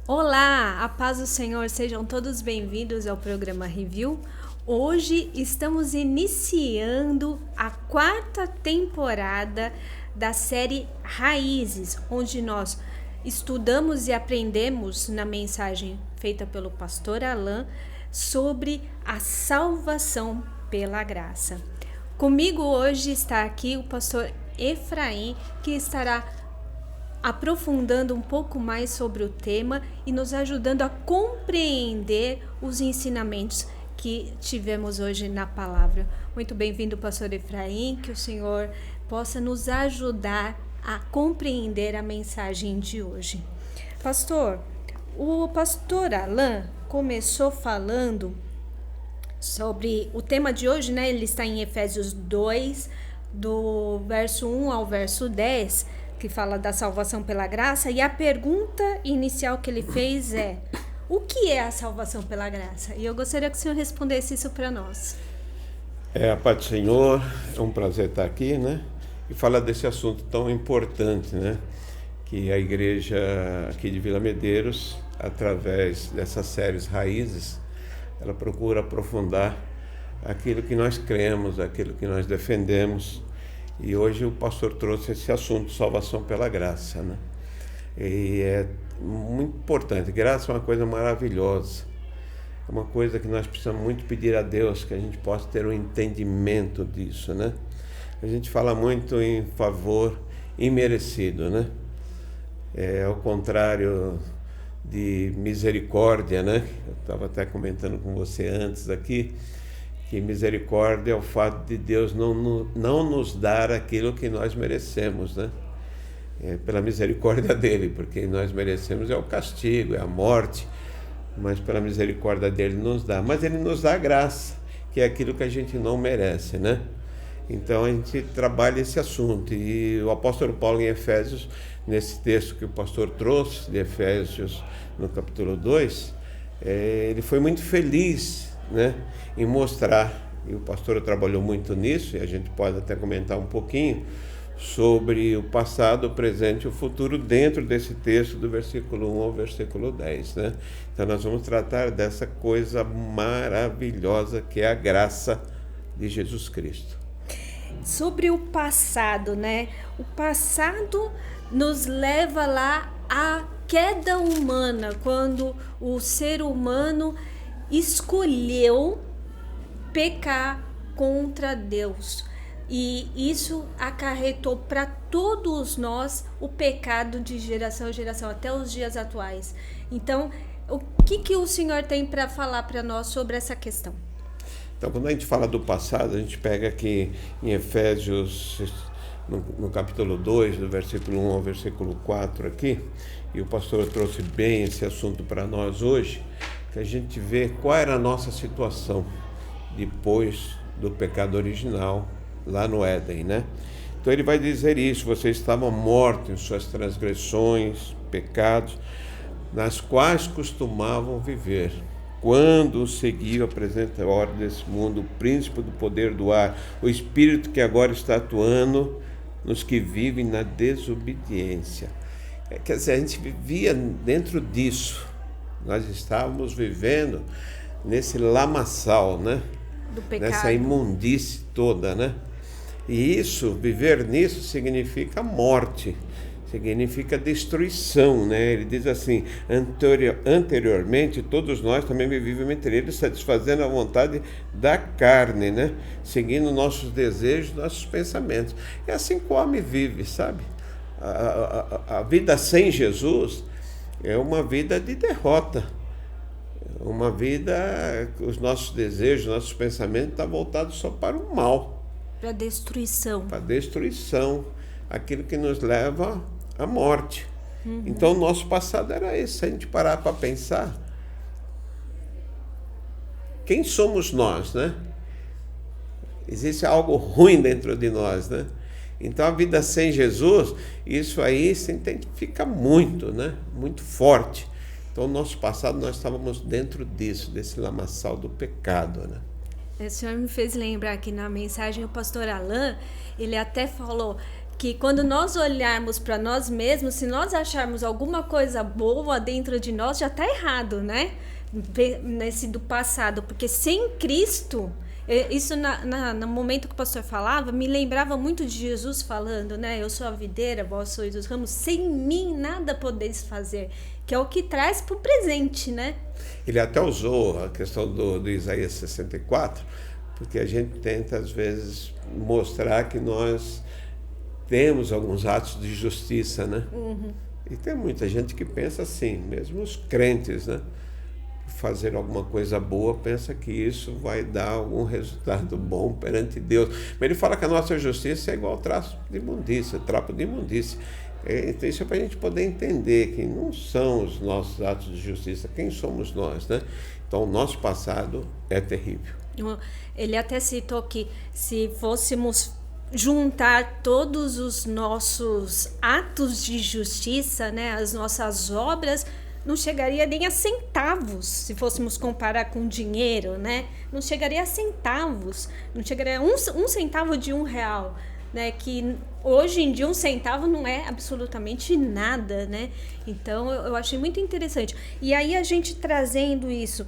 Olá, a paz do Senhor, sejam todos bem-vindos ao programa Review. Hoje estamos iniciando a quarta temporada da série Raízes, onde nós estudamos e aprendemos na mensagem feita pelo pastor Alain sobre a salvação pela graça. Comigo hoje está aqui o pastor Efraim, que estará aprofundando um pouco mais sobre o tema e nos ajudando a compreender os ensinamentos que tivemos hoje na palavra. Muito bem-vindo, pastor Efraim, que o Senhor possa nos ajudar a compreender a mensagem de hoje. Pastor, o pastor Alain começou falando sobre o tema de hoje, né? Ele está em Efésios 2, do verso 1 ao verso 10, que fala da salvação pela graça, e a pergunta inicial que ele fez é: o que é a salvação pela graça? E eu gostaria que o senhor respondesse isso para nós. A paz do Senhor, é um prazer estar aqui, né? E falar desse assunto tão importante, né? Que a igreja aqui de Vila Medeiros, através dessas séries Raízes, ela procura aprofundar aquilo que nós cremos, aquilo que nós defendemos. E hoje o pastor trouxe esse assunto, salvação pela graça, né? E é muito importante. Graça é uma coisa maravilhosa. É uma coisa que nós precisamos muito pedir a Deus, que a gente possa ter um entendimento disso, né? A gente fala muito em favor imerecido, né? Ao contrário de misericórdia, né? Eu estava até comentando com você antes aqui, que misericórdia é o fato de Deus não nos dar aquilo que nós merecemos, né? Pela misericórdia dele, porque nós merecemos é o castigo, é a morte, mas pela misericórdia dele nos dá. Mas ele nos dá a graça, que é aquilo que a gente não merece, né? Então a gente trabalha esse assunto. E o apóstolo Paulo em Efésios, nesse texto que o pastor trouxe, de Efésios no capítulo 2, ele foi muito feliz, né, em mostrar, e o pastor trabalhou muito nisso, e a gente pode até comentar um pouquinho sobre o passado, o presente e o futuro dentro desse texto do versículo 1 ao versículo 10, né? Então nós vamos tratar dessa coisa maravilhosa que é a graça de Jesus Cristo. Sobre o passado, né? O passado nos leva lá à queda humana, quando o ser humano escolheu pecar contra Deus. E isso acarretou para todos nós o pecado de geração em geração, até os dias atuais. Então, o que o Senhor tem para falar para nós sobre essa questão? Então, quando a gente fala do passado, a gente pega aqui em Efésios, no capítulo 2, do versículo 1 ao versículo 4 aqui, e o pastor trouxe bem esse assunto para nós hoje, que a gente vê qual era a nossa situação depois do pecado original lá no Éden, né? Então ele vai dizer isso: vocês estavam mortos em suas transgressões, pecados, nas quais costumavam viver, quando seguiam a presente ordem desse mundo, o príncipe do poder do ar, o espírito que agora está atuando nos que vivem na desobediência. Quer dizer, a gente vivia dentro disso. Nós estávamos vivendo nesse lamaçal, né? Do pecado. Nessa imundície toda, né? E isso, viver nisso, significa morte, significa destruição, né? Ele diz assim: anteriormente todos nós também vivíamos entre eles, satisfazendo a vontade da carne, né? Seguindo nossos desejos, nossos pensamentos. E assim que o homem vive, sabe? A vida sem Jesus é uma vida de derrota, uma vida, os nossos desejos, nossos pensamentos estão voltados só para o mal. Para destruição. Para destruição, aquilo que nos leva à morte. Então o nosso passado era esse. Se a gente parar para pensar, quem somos nós, né? Existe algo ruim dentro de nós, né? Então a vida sem Jesus, isso aí se identifica muito, né? Muito forte. Então, no nosso passado, nós estávamos dentro disso, desse lamaçal do pecado, né? O senhor me fez lembrar que na mensagem o pastor Alain, ele até falou que quando nós olharmos para nós mesmos, se nós acharmos alguma coisa boa dentro de nós, já está errado, né? Nesse do passado, porque sem Cristo, isso no momento que o pastor falava, me lembrava muito de Jesus falando, né? Eu sou a videira, vós sois os ramos, sem mim nada podeis fazer, que é o que traz para o presente, né? Ele até usou a questão do Isaías 64, porque a gente tenta às vezes mostrar que nós temos alguns atos de justiça, né? E tem muita gente que pensa assim, mesmo os crentes, né? Fazer alguma coisa boa, pensa que isso vai dar algum resultado bom perante Deus. Mas ele fala que a nossa justiça é igual trapo de imundícia. Então isso é para a gente poder entender que não são os nossos atos de justiça, quem somos nós, né? Então o nosso passado é terrível. Ele até citou que se fôssemos juntar todos os nossos atos de justiça, né, as nossas obras, não chegaria nem a centavos, se fôssemos comparar com dinheiro, né? Não chegaria a centavos, não chegaria a um centavo de R$1, né? Que hoje em dia 1 centavo não é absolutamente nada, né? Então eu achei muito interessante. E aí a gente trazendo isso,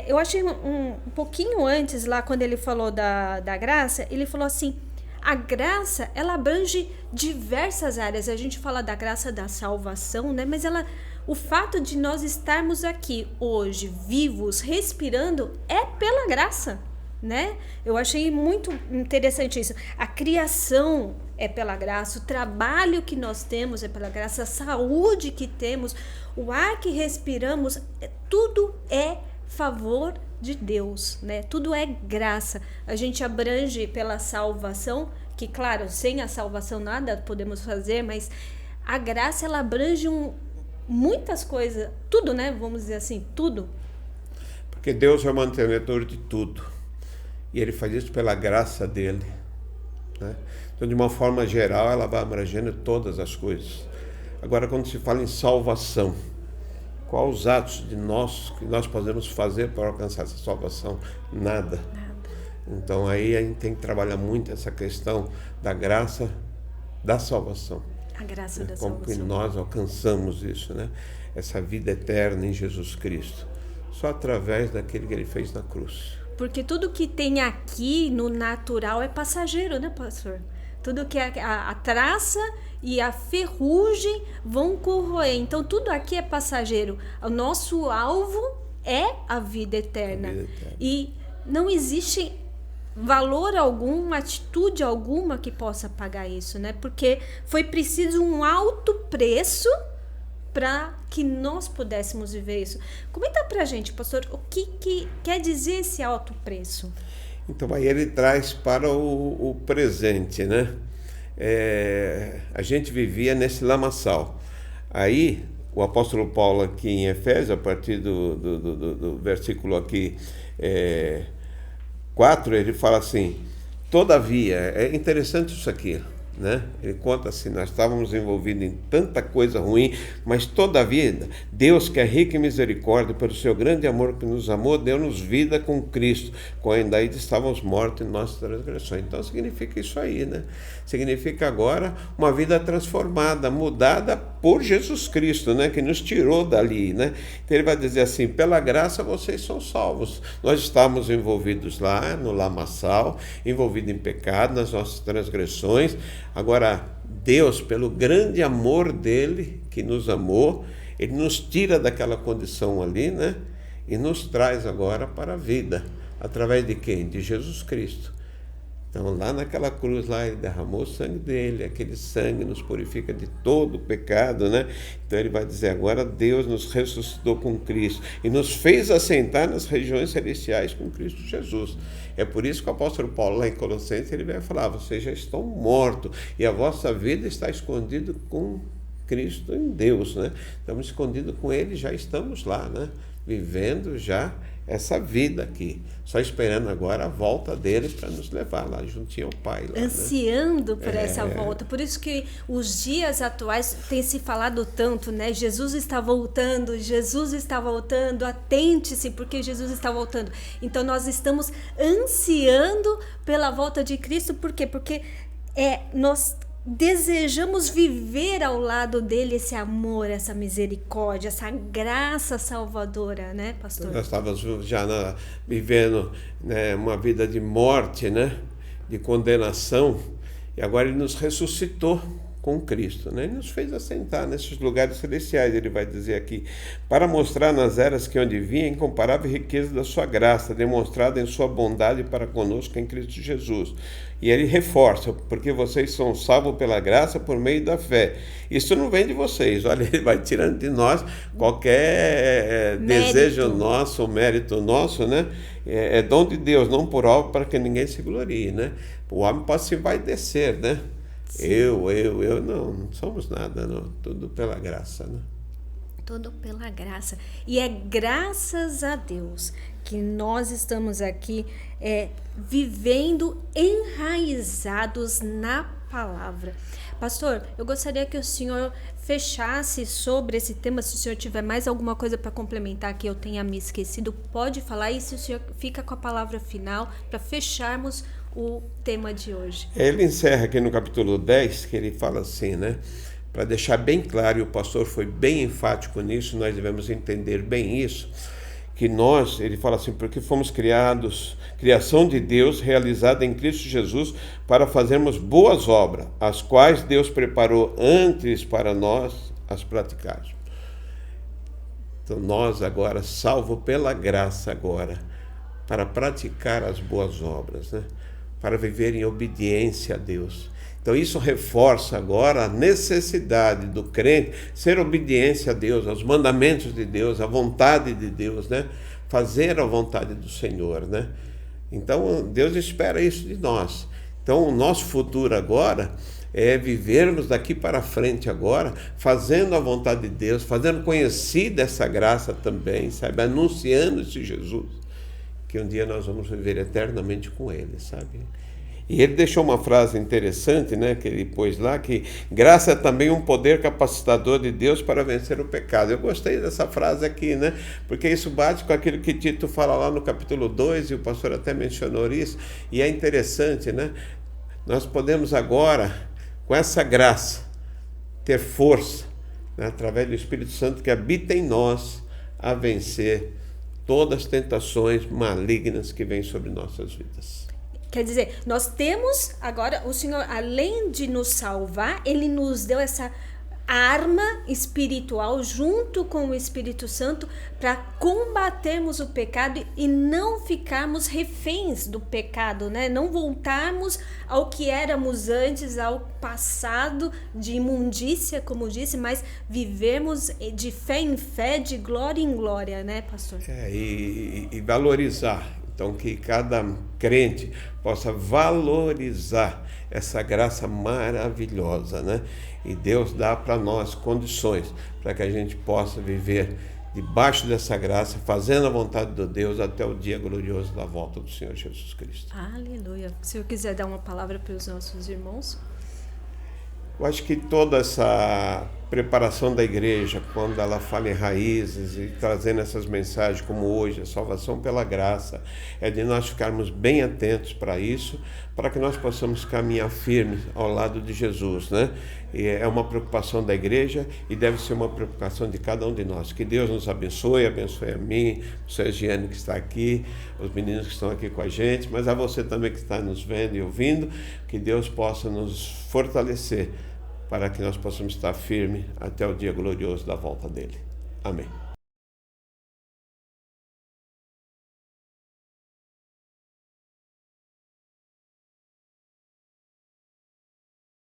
eu achei um pouquinho antes lá, quando ele falou da graça, ele falou assim, a graça, ela abrange diversas áreas. A gente fala da graça da salvação, né? Mas o fato de nós estarmos aqui hoje, vivos, respirando, é pela graça, né? Eu achei muito interessante isso. A criação é pela graça, o trabalho que nós temos é pela graça, a saúde que temos, o ar que respiramos, tudo é favor de Deus, né? Tudo é graça. A gente abrange pela salvação, que claro, sem a salvação nada podemos fazer, mas a graça, ela abrange muitas coisas, tudo, né? Vamos dizer assim, tudo. Porque Deus é o mantenedor de tudo. E Ele faz isso pela graça dEle, né? Então, de uma forma geral, ela vai abrangendo todas as coisas. Agora, quando se fala em salvação, quais os atos que nós podemos fazer para alcançar essa salvação? Nada. Então, aí a gente tem que trabalhar muito essa questão da graça da salvação. A graça da como salvação. que nós alcançamos isso, né? Essa vida eterna em Jesus Cristo. Só através daquele que Ele fez na cruz. Porque tudo que tem aqui no natural é passageiro, né, pastor? Tudo que a traça e a ferrugem vão corroer. Então, tudo aqui é passageiro. O nosso alvo é a vida eterna. E não existe valor algum, atitude alguma que possa pagar isso, né? Porque foi preciso um alto preço para que nós pudéssemos viver isso. Comenta pra gente, pastor, o que quer dizer esse alto preço? Então, aí ele traz para o presente, né? A gente vivia nesse lamaçal. Aí, o apóstolo Paulo aqui em Efésios, a partir do versículo aqui 4, ele fala assim, todavia, é interessante isso aqui, né? Ele conta assim, nós estávamos envolvidos em tanta coisa ruim, mas todavia Deus, que é rico em misericórdia, pelo seu grande amor que nos amou, deu-nos vida com Cristo, quando ainda estávamos mortos em nossas transgressões. Então significa isso aí, né? Significa agora uma vida transformada, mudada por Jesus Cristo, né? Que nos tirou dali, né? Então ele vai dizer assim, pela graça vocês são salvos. Nós estávamos envolvidos lá no lamaçal, envolvidos em pecado, nas nossas transgressões. Agora, Deus, pelo grande amor dele, que nos amou, ele nos tira daquela condição ali, né? E nos traz agora para a vida. Através de quem? De Jesus Cristo. Então, lá naquela cruz, lá, ele derramou o sangue dele, aquele sangue nos purifica de todo o pecado, né? Então, ele vai dizer, agora Deus nos ressuscitou com Cristo e nos fez assentar nas regiões celestiais com Cristo Jesus. É por isso que o apóstolo Paulo, lá em Colossenses, ele vai falar, vocês já estão mortos e a vossa vida está escondida com Cristo em Deus, né? Estamos escondidos com Ele, já estamos lá, né? Vivendo já essa vida aqui, só esperando agora a volta dele para nos levar lá juntinho ao Pai. Lá, ansiando por essa volta. Por isso que os dias atuais tem se falado tanto, né? Jesus está voltando, atente-se porque Jesus está voltando. Então nós estamos ansiando pela volta de Cristo, por quê? Porque nós desejamos viver ao lado dele esse amor, essa misericórdia, essa graça salvadora, né, pastor? Nós estávamos já vivendo, né, uma vida de morte, né, de condenação, e agora ele nos ressuscitou com Cristo, né? Ele nos fez assentar nesses lugares celestiais, ele vai dizer aqui, para mostrar nas eras que onde vinha a incomparável riqueza da sua graça, demonstrada em sua bondade para conosco em Cristo Jesus. E ele reforça, porque vocês são salvos pela graça por meio da fé. Isso não vem de vocês, olha, ele vai tirando de nós qualquer desejo nosso, mérito nosso, né? É dom de Deus, não por algo para que ninguém se glorie, né? O homem pode se vai descer, né? Eu não somos nada, não. Tudo pela graça, né? Tudo pela graça. E é graças a Deus que nós estamos aqui vivendo enraizados na palavra. Pastor, eu gostaria que o senhor fechasse sobre esse tema. Se o senhor tiver mais alguma coisa para complementar que eu tenha me esquecido, pode falar. E se o senhor fica com a palavra final para fecharmos o tema de hoje. Ele encerra aqui no capítulo 10, que ele fala assim, né? Para deixar bem claro, e o pastor foi bem enfático nisso, nós devemos entender bem isso, que nós, ele fala assim, porque fomos criados, criação de Deus, realizada em Cristo Jesus, para fazermos boas obras, as quais Deus preparou antes para nós as praticarmos. Então nós agora, salvo pela graça agora, para praticar as boas obras, né? Para viver em obediência a Deus. Então isso reforça agora a necessidade do crente ser obediência a Deus, aos mandamentos de Deus, à vontade de Deus, né? Fazer a vontade do Senhor, né? Então Deus espera isso de nós. Então o nosso futuro agora é vivermos daqui para frente agora, fazendo a vontade de Deus, fazendo conhecida essa graça também, sabe? Anunciando esse Jesus, que um dia nós vamos viver eternamente com Ele, sabe? E ele deixou uma frase interessante, né, que ele pôs lá, que graça é também um poder capacitador de Deus para vencer o pecado. Eu gostei dessa frase aqui, né, porque isso bate com aquilo que Tito fala lá no capítulo 2, e o pastor até mencionou isso, e é interessante, né, nós podemos agora, com essa graça, ter força, né, através do Espírito Santo que habita em nós, a vencer todas as tentações malignas que vêm sobre nossas vidas. Quer dizer, nós temos agora, o Senhor, além de nos salvar, Ele nos deu essa arma espiritual junto com o Espírito Santo para combatermos o pecado e não ficarmos reféns do pecado, né? Não voltarmos ao que éramos antes, ao passado de imundícia, como disse, mas vivermos de fé em fé, de glória em glória, né, pastor? E valorizar. Então, que cada crente possa valorizar essa graça maravilhosa, né? E Deus dá para nós condições para que a gente possa viver debaixo dessa graça, fazendo a vontade de Deus até o dia glorioso da volta do Senhor Jesus Cristo. Aleluia. Se o senhor quiser dar uma palavra para os nossos irmãos. Eu acho que toda essa preparação da igreja, quando ela fala em raízes e trazendo essas mensagens como hoje, a salvação pela graça, é de nós ficarmos bem atentos para isso, para que nós possamos caminhar firmes ao lado de Jesus, né? E é uma preocupação da igreja e deve ser uma preocupação de cada um de nós. Que Deus nos abençoe, abençoe a mim, o Sergiane que está aqui, os meninos que estão aqui com a gente, mas a você também que está nos vendo e ouvindo, que Deus possa nos fortalecer para que nós possamos estar firmes até o dia glorioso da volta dele. Amém.